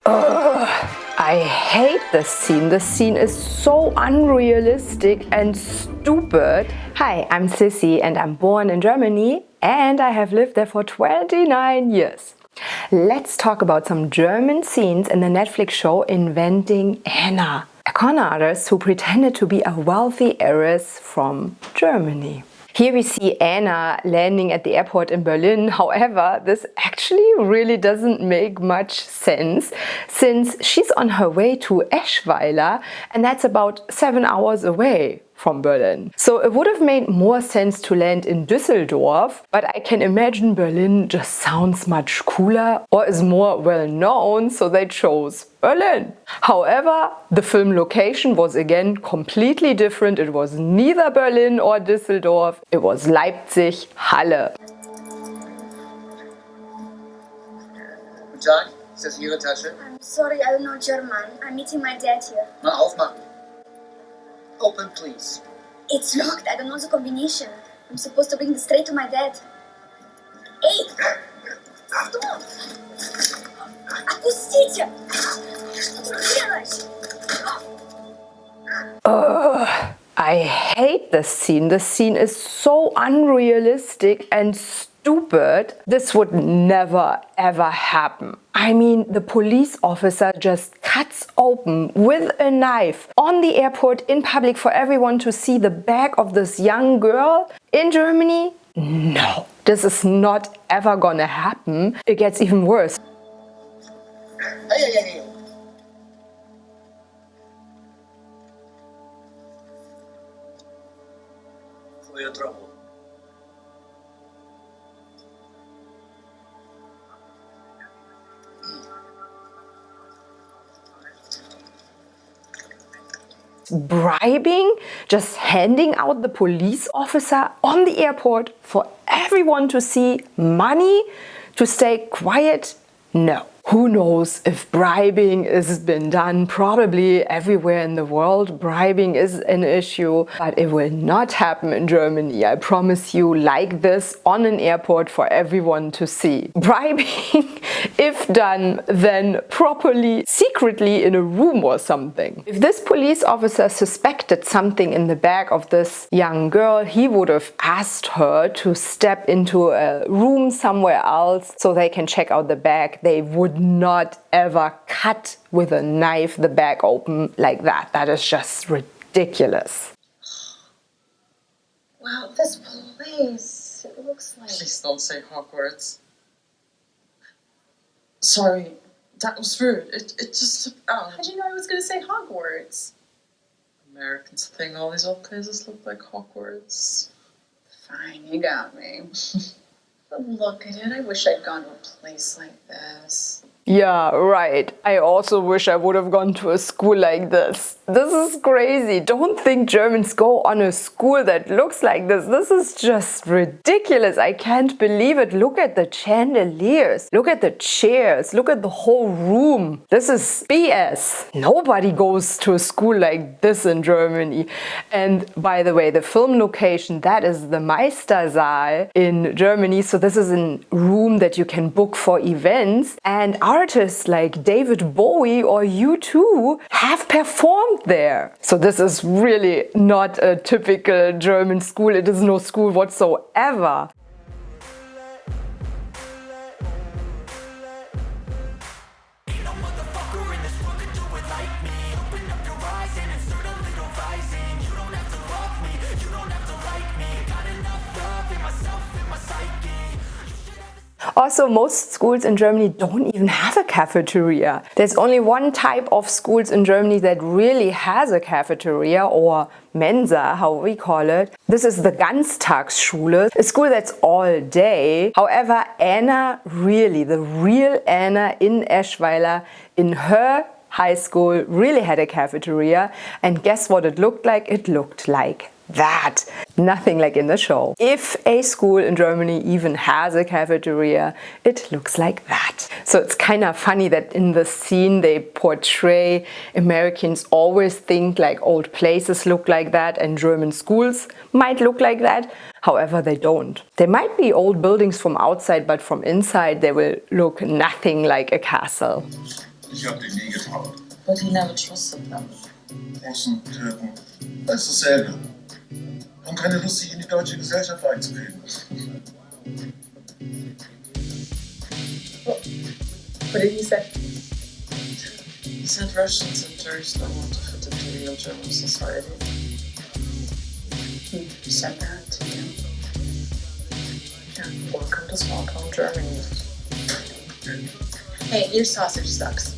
I hate this scene. This scene is so unrealistic and stupid. Hi, I'm Sissy and I'm born in Germany and I have lived there for 29 years. Let's talk about some German scenes in the Netflix show Inventing Anna, a con artist who pretended to be a wealthy heiress from Germany. Here we see Anna landing at the airport in Berlin. However, this actually really doesn't make much sense since she's on her way to Eschweiler and that's about 7 hours away from Berlin. So it would have made more sense to land in Düsseldorf, but I can imagine Berlin just sounds much cooler or is more well known, so they chose Berlin. However, the film location was again completely different. It was neither Berlin or Düsseldorf, it was Leipzig, Halle. Guten Tag, ist das Ihre Tasche? I'm sorry, I don't know German. I'm meeting my dad here. Mal aufmachen. Open, please. It's locked. I don't know the combination. I'm supposed to bring this straight to my dad. Hey! Stop! Отпустите! Что ты делаешь? I hate this scene. This scene is so unrealistic and stupid. This would never ever happen. I mean, the police officer just cuts open with a knife on the airport in public for everyone to see the bag of this young girl in Germany? No, this is not ever gonna happen. It gets even worse. Hey. For your trouble. Bribing, just handing out the police officer on the airport for everyone to see money to stay quiet? No. Who knows if bribing has been done? Probably everywhere in the world bribing is an issue, but it will not happen in Germany, I promise you, like this on an airport for everyone to see. Bribing, if done, then properly, secretly in a room or something. If this police officer suspected something in the bag of this young girl, he would have asked her to step into a room somewhere else so they can check out the bag. They would not ever cut with a knife the bag open like that. That is just ridiculous. Wow, this place, it looks like... Please don't say Hogwarts. Sorry, that was rude. It just slipped out. How'd you know I was going to say Hogwarts? Americans think all these old places look like Hogwarts. Fine, you got me. But look at it, I wish I'd gone to a place like this. Yeah, right. I also wish I would have gone to a school like this. This is crazy. Don't think Germans go on a school that looks like this. This is just ridiculous. I can't believe it. Look at the chandeliers. Look at the chairs. Look at the whole room. This is BS. Nobody goes to a school like this in Germany. And by the way, the film location, that is the Meistersaal in Germany. So this is a room that you can book for events. And artists like David Bowie or U2 have performed there. So this is really not a typical German school. It is no school whatsoever. Also, most schools in Germany don't even have a cafeteria. There's only one type of schools in Germany that really has a cafeteria, or Mensa, how we call it. This is the Ganztagsschule, a school that's all day. However, Anna, really, the real Anna in Eschweiler, in her high school, really had a cafeteria. And guess what it looked like? It looked like that. Nothing like in the show. If a school in Germany even has a cafeteria, it looks like that. So it's kind of funny that in the scene they portray Americans always think like old places look like that and German schools might look like that. However, they don't. They might be old buildings from outside, but from inside they will look nothing like a castle. Ich hab den nie getraut. But he never trusted them. Russen, Türken, das ist dasselbe. Haben keine Lust, sich in die deutsche Gesellschaft einzufügen. What did he say? He said Russians and Turks don't want to fit into real German society. He said that to you. Yeah, welcome to small town Germany. Hey, your sausage sucks.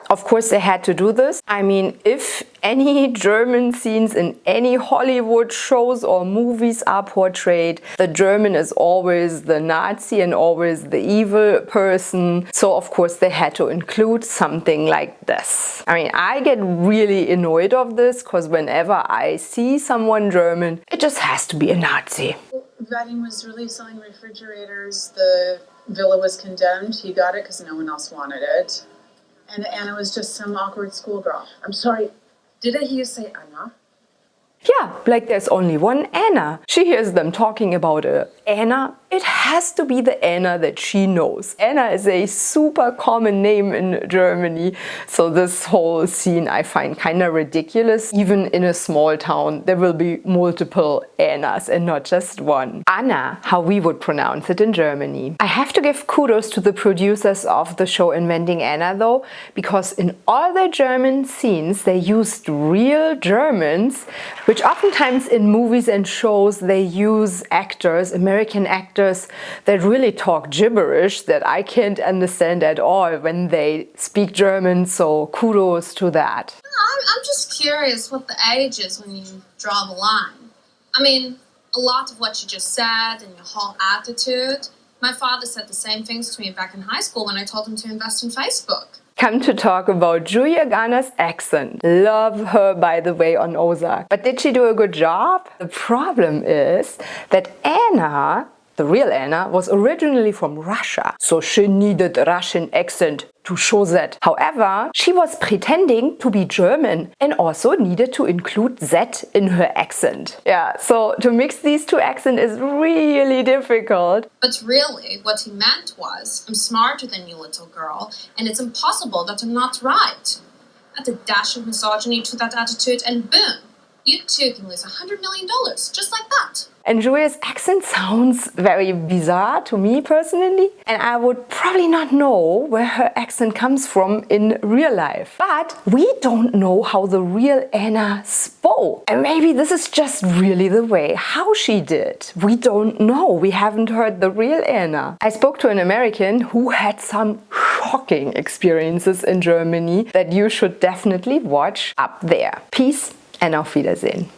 Of course, they had to do this. I mean, if any German scenes in any Hollywood shows or movies are portrayed, the German is always the Nazi and always the evil person. So, of course, they had to include something like this. I mean, I get really annoyed of this because whenever I see someone German, it just has to be a Nazi. Vadim was really selling refrigerators. The villa was condemned. He got it because no one else wanted it. And Anna was just some awkward schoolgirl. I'm sorry, did I hear you say Anna? Yeah, like there's only one Anna. She hears them talking about a Anna. It has to be the Anna that she knows. Anna is a super common name in Germany. So this whole scene I find kind of ridiculous. Even in a small town, there will be multiple Annas and not just one. Anna, how we would pronounce it in Germany. I have to give kudos to the producers of the show Inventing Anna though, because in all their German scenes they used real Germans, which oftentimes in movies and shows they use actors, American actors, that really talk gibberish that I can't understand at all when they speak German, so kudos to that. I'm just curious what the age is when you draw the line. I mean, a lot of what you just said and your whole attitude, my father said the same things to me back in high school when I told him to invest in Facebook. Come to talk about Julia Garners' accent. Love her, by the way, on Ozark. But did she do a good job? The problem is that Anna, the real Anna, was originally from Russia, so she needed a Russian accent to show that. However, she was pretending to be German and also needed to include that in her accent. Yeah, so to mix these two accents is really difficult. But really, what he meant was, I'm smarter than you, little girl, and it's impossible that I'm not right. Add a dash of misogyny to that attitude and boom, you too can lose $100 million, just like that. And Julia's accent sounds very bizarre to me personally, and I would probably not know where her accent comes from in real life. But we don't know how the real Anna spoke. And maybe this is just really the way how she did. We don't know. We haven't heard the real Anna. I spoke to an American who had some shocking experiences in Germany that you should definitely watch up there. Peace and auf Wiedersehen.